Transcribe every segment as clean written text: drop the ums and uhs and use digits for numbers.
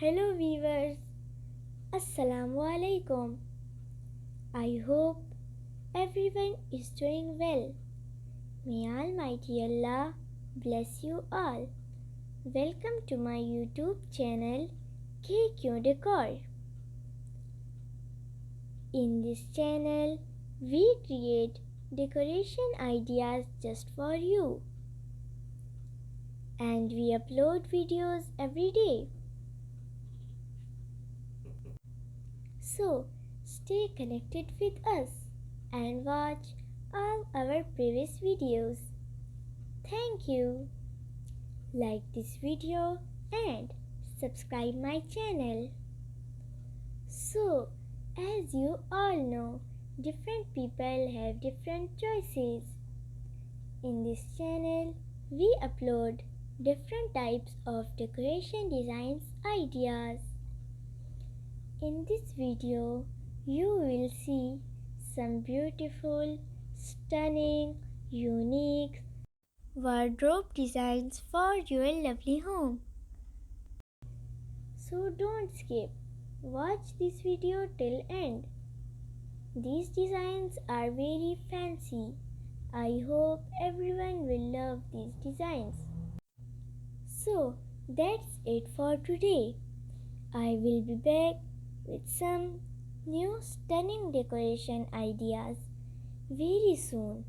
Hello viewers, Assalamu alaikum. I hope everyone is doing well. May Almighty Allah bless you all. Welcome to my YouTube channel KQ Decor. In this channel, we create decoration ideas just for you. And we upload videos every day. So, stay connected with us and watch all our previous videos. Thank you. Like this video and subscribe my channel. So, as you all know, different people have different choices. In this channel, we upload different types of decoration designs ideas. In this video, you will see some beautiful, stunning, unique wardrobe designs for your lovely home. So don't skip. Watch this video till end. These designs are very fancy. I hope everyone will love these designs. So that's it for today. I will be back with some new stunning decoration ideas very soon.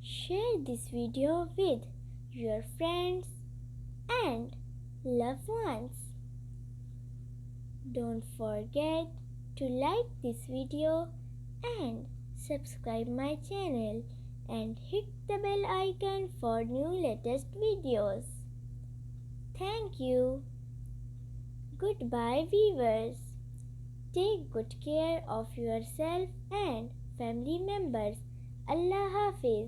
Share this video with your friends and loved ones. Don't forget to like this video and subscribe my channel and hit the bell icon for new latest videos. Thank you. Goodbye viewers. Take good care of yourself and family members. Allah Hafiz.